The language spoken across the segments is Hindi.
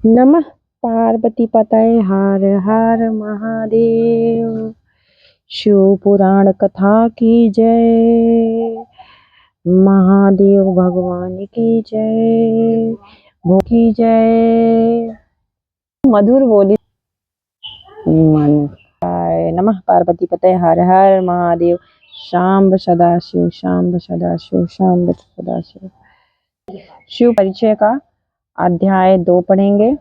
नमः पार्वती पतये हर हर महादेव। शिव पुराण कथा की जय। महादेव भगवान की जय। भो की जय। मधुर बोली मन। नमः पार्वती पतये हर हर महादेव। शांब सदाशिव शांब सदाशिव शांब सदाशिव। शिव परिचय का अध्याय 2 पढ़ेंगे।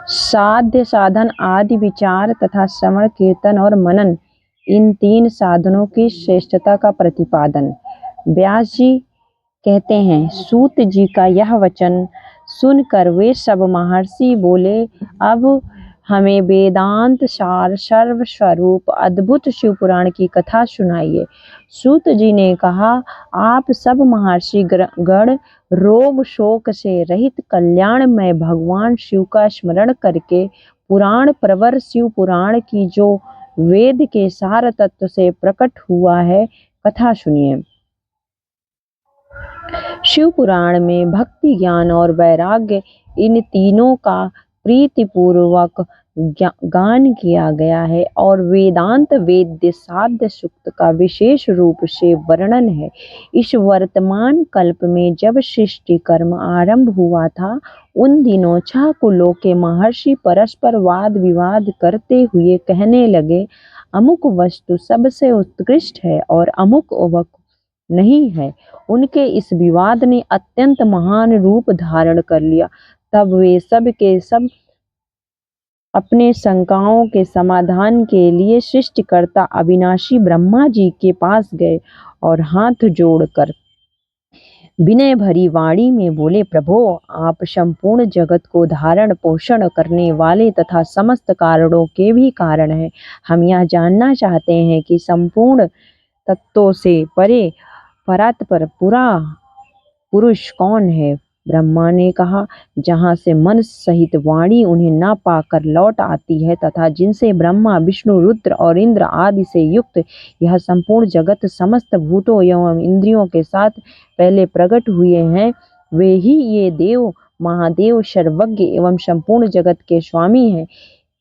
साध्य साधन आदि विचार तथा श्रवण कीर्तन और मनन, इन 3 साधनों की श्रेष्ठता का प्रतिपादन। व्यास जी कहते हैं, सूत जी का यह वचन सुनकर वे सब महर्षि बोले, अब हमें वेदांत सार सर्व स्वरूप अद्भुत शिव पुराण की कथा सुनाइए। सूत जी ने कहा, आप सब महर्षि गण रोग शोक से रहित कल्याणमय भगवान शिव का स्मरण करके पुराण प्रवर शिव पुराण की जो वेद के सार तत्व से प्रकट हुआ है, कथा सुनिए। शिव पुराण में भक्ति, ज्ञान और वैराग्य, इन तीनों का प्रीतिपूर्वक गान किया गया है और वेदांत वेद्य साध्य सूक्त का विशेष रूप से वर्णन है। इस वर्तमान कल्प में जब सृष्टि कर्म आरंभ हुआ था, उन दिनों 6 कुलों के महर्षि परस्पर वाद विवाद करते हुए कहने लगे, अमुक वस्तु सबसे उत्कृष्ट है और अमुक नहीं है। उनके इस विवाद ने अत्यंत महान रूप धारण कर लिया। तब वे सब के सब अपने शंकाओं के समाधान के लिए सृष्टिकर्ता अविनाशी ब्रह्मा जी के पास गए और हाथ जोड़कर विनय भरी वाणी में बोले, प्रभो, आप संपूर्ण जगत को धारण पोषण करने वाले तथा समस्त कारणों के भी कारण हैं। हम यह जानना चाहते हैं कि संपूर्ण तत्वों से परे परात्पर पूरा पुरुष कौन है। ब्रह्मा ने कहा, जहाँ से मन सहित वाणी उन्हें न पाकर लौट आती है तथा जिनसे ब्रह्मा विष्णु रुद्र और इंद्र आदि से युक्त यह संपूर्ण जगत समस्त भूतों एवं इंद्रियों के साथ पहले प्रकट हुए हैं, वे ही ये देव महादेव सर्वज्ञ एवं संपूर्ण जगत के स्वामी हैं।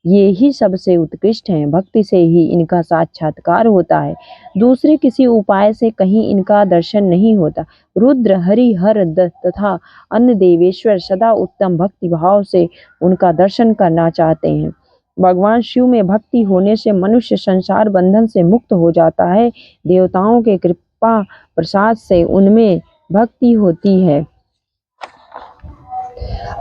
ये ही सबसे उत्कृष्ट हैं। भक्ति से ही इनका साक्षात्कार होता है, दूसरे किसी उपाय से कहीं इनका दर्शन नहीं होता। रुद्र, हरि, हर तथा अन्य देवेश्वर सदा उत्तम भक्ति भाव से उनका दर्शन करना चाहते हैं। भगवान शिव में भक्ति होने से मनुष्य संसार बंधन से मुक्त हो जाता है। देवताओं के कृपा प्रसाद से उनमें भक्ति होती है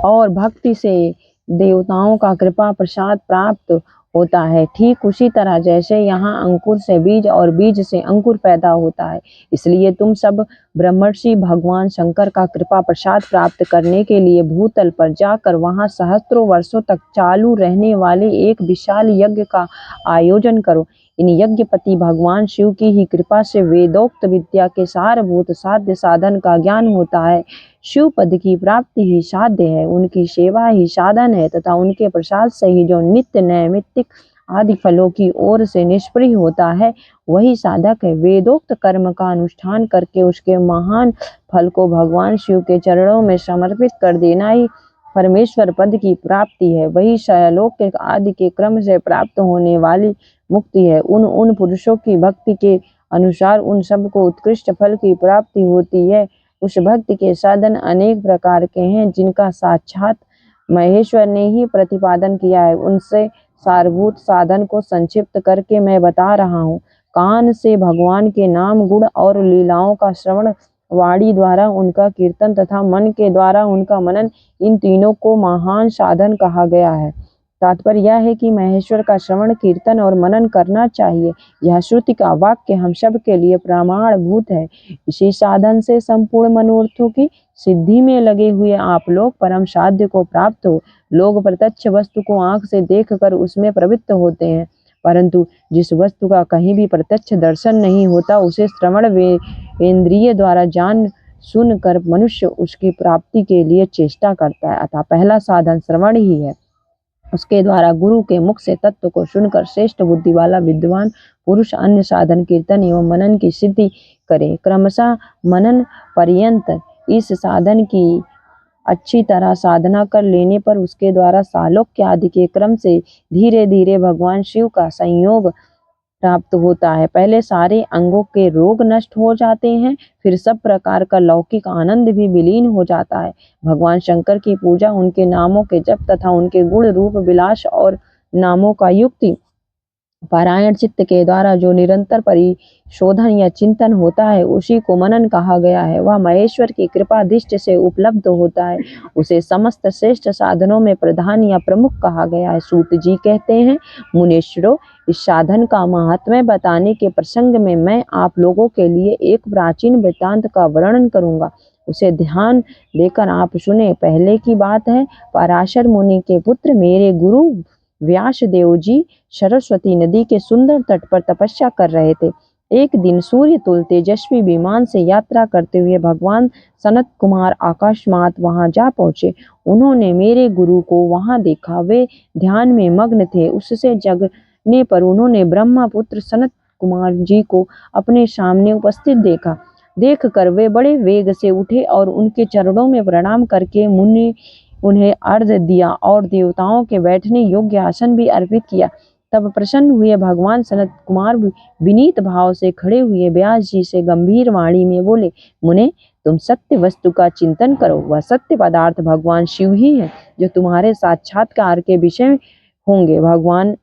और भक्ति से देवताओं का कृपा प्रसाद प्राप्त होता है। ठीक उसी तरह जैसे यहाँ अंकुर से बीज और बीज से अंकुर पैदा होता है, इसलिए तुम सब ब्रह्मर्षि भगवान शंकर का कृपा प्रसाद प्राप्त करने के लिए भूतल पर जाकर वहाँ सहस्त्रों वर्षों तक चालू रहने वाले एक विशाल यज्ञ का आयोजन करो। इन यज्ञपति भगवान शिव की ही कृपा से वेदोक्त विद्या के सारभूत साध्य साधन का ज्ञान होता है। शिव पद की प्राप्ति ही साध्य है, उनकी सेवा ही साधन है तथा उनके प्रसाद से ही जो नित्य नैमित्तिक आदि फलों की ओर से निष्प्रिय होता है, वही साधक है। वेदोक्त कर्म का अनुष्ठान करके उसके महान फल को भगवान शिव के चरणों में समर्पित कर देना ही परमेश्वर पद की प्राप्ति है। वही शैलोक आदि के क्रम से प्राप्त होने वाली मुक्ति है। उन पुरुषों की भक्ति के अनुसार उन सबको उत्कृष्ट फल की प्राप्ति होती है। उस भक्ति के साधन अनेक प्रकार के हैं, जिनका साक्षात महेश्वर ने ही प्रतिपादन किया है। उनसे सारभूत साधन को संक्षिप्त करके मैं बता रहा हूँ। कान से भगवान के नाम गुण और लीलाओं का श्रवण, वाणी द्वारा उनका कीर्तन तथा मन के द्वारा उनका मनन, इन तीनों को महान साधन कहा गया है। तात्पर्य यह है कि महेश्वर का श्रवण कीर्तन और मनन करना चाहिए। यह श्रुति का वाक्य हम सब के लिए प्रमाणभूत है। इसी साधन से संपूर्ण मनोर्थों की सिद्धि में लगे हुए आप लोग परम साध्य को प्राप्त हो। लोग प्रत्यक्ष वस्तु को आंख से देखकर उसमें प्रवृत्त होते हैं, परंतु जिस वस्तु का कहीं भी प्रत्यक्ष दर्शन नहीं होता, उसे श्रवण वे इंद्रिय द्वारा जान सुनकर मनुष्य उसकी प्राप्ति के लिए चेष्टा करता है। अतः पहला साधन श्रवण ही है। उसके द्वारा गुरु के मुख से तत्व को सुनकर श्रेष्ठ बुद्धि वाला विद्वान पुरुष अन्य साधन कीर्तन एवं मनन की सिद्धि करे। क्रमशः मनन पर्यंत इस साधन की अच्छी तरह साधना कर लेने पर उसके द्वारा सालोक्य आदि के क्रम से धीरे धीरे भगवान शिव का संयोग प्राप्त होता है। पहले सारे अंगों के रोग नष्ट हो जाते हैं, फिर सब प्रकार का लौकिक आनंद भी विलीन हो जाता है। भगवान शंकर की पूजा, उनके नामों के जप तथा उनके गुण रूप विलास और नामों का युक्ति पारायण चित्त के द्वारा जो निरंतर परिशोधन या चिंतन होता है, उसी को मनन कहा गया है। वह महेश्वर की कृपा दृष्टि से उपलब्ध होता है। उसे समस्त श्रेष्ठ साधनों में प्रधान या प्रमुख कहा गया है। सूत जी कहते हैं, मुनीश्वरों, इस साधन का महात्म्य बताने के प्रसंग में मैं आप लोगों के लिए एक प्राचीन वृत्तांत का वर्णन करूंगा, उसे ध्यान देकर आप सुने। पहले की बात है, पराशर मुनि के पुत्र मेरे गुरु व्यास देव जी सरस्वती नदी के सुंदर तट पर तपस्या कर रहे थे। एक दिन सूर्य तुल तेजस्वी विमान से यात्रा करते हुए भगवान सनत कुमार आकाशमात वहां जा पहुंचे। उन्होंने मेरे गुरु को वहां देखा। वे ध्यान में मग्न थे। उससे जगने पर उन्होंने ब्रह्मा पुत्र सनत कुमार जी को अपने सामने उपस्थित देखा। देख कर वे बड़े वेग से उठे और उनके चरणों में प्रणाम करके मुनि उन्हें अर्घ्य दिया और देवताओं के बैठने योग्य आसन भी अर्पित किया। तब प्रसन्न हुए भगवान सनत कुमार विनीत भाव से खड़े हुए व्यास जी से गंभीर वाणी में बोले, मुने, तुम सत्य वस्तु का चिंतन करो। वह सत्य पदार्थ भगवान शिव ही है, जो तुम्हारे साक्षात्कार के विषय होंगे। भगवान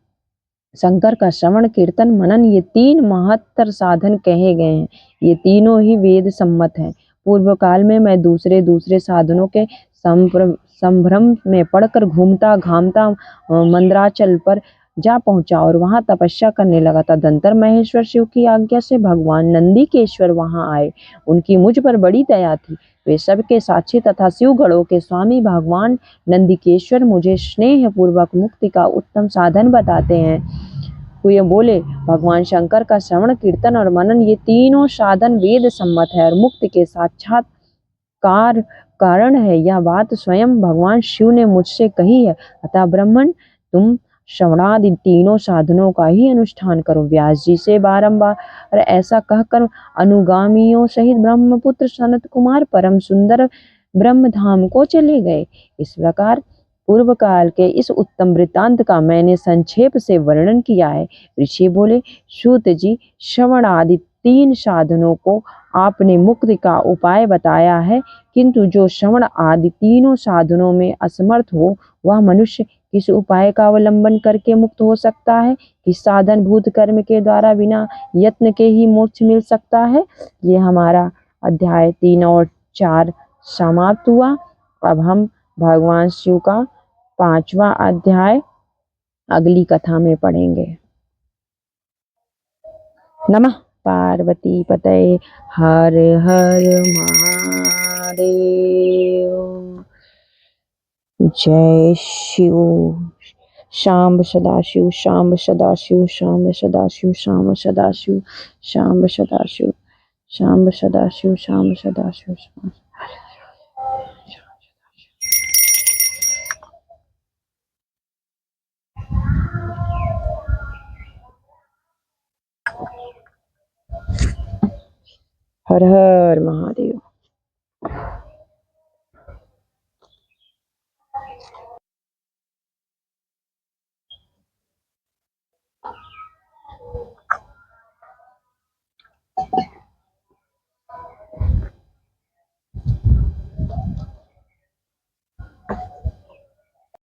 शंकर का श्रवण, कीर्तन, मनन, ये तीन महत्तर साधन कहे गए हैं। ये तीनों ही वेद सम्मत हैं। पूर्व काल में मैं दूसरे दूसरे साधनों के संभ्रम में पड़कर घूमता घामता मंदराचल पर जा पहुंचा और वहां तपस्या करने लगा। तदंतर महेश्वर शिव की आज्ञा से भगवान नंदीकेश्वर वहां आए। उनकी मुझ पर बड़ी दया थी। वे सबके साक्षी तथा शिवगणों के स्वामी भगवान नंदीकेश्वर मुझे स्नेह पूर्वक मुक्ति का उत्तम साधन बताते हैं। वे बोले, भगवान शंकर का श्रवण, कीर्तन और मनन, ये तीनों साधन वेद सम्मत है और मुक्ति के साक्षात्कार कारण है। यह बात स्वयं भगवान शिव ने मुझसे कही है। अतः ब्राह्मण, तुम श्रवणादि तीनों साधनों का ही अनुष्ठान करो। व्यास जी से बारंबार ऐसा कहकर अनुगामियों सहित ब्रह्मपुत्र सनत कुमार परम सुंदर ब्रह्म धाम को चले गए। इस प्रकार पूर्व काल के इस उत्तम वृत्तांत का मैंने संक्षेप से वर्णन किया है। ऋषि बोले, सूत जी, श्रवण आदि तीन साधनों को आपने मुक्ति का उपाय बताया है, किंतु जो श्रवण आदि तीनों साधनों में असमर्थ हो, वह मनुष्य किस उपाय का अवलंबन करके मुक्त हो सकता है? किस साधन भूत कर्म के द्वारा बिना यत्न के ही मोक्ष मिल सकता है? ये हमारा अध्याय 3 और 4 समाप्त हुआ। अब हम भगवान शिव का 5वां अध्याय अगली कथा में पढ़ेंगे। नमः पार्वती पतये, हर हर महादेव। जय शिव। शांब सदाशिव, शांब सदाशिव, शांब सदाशिव, शांब सदाशिव, शांब सदाशिव, शांब सदाशिव, शांब सदाशिव। हर हर महादेव।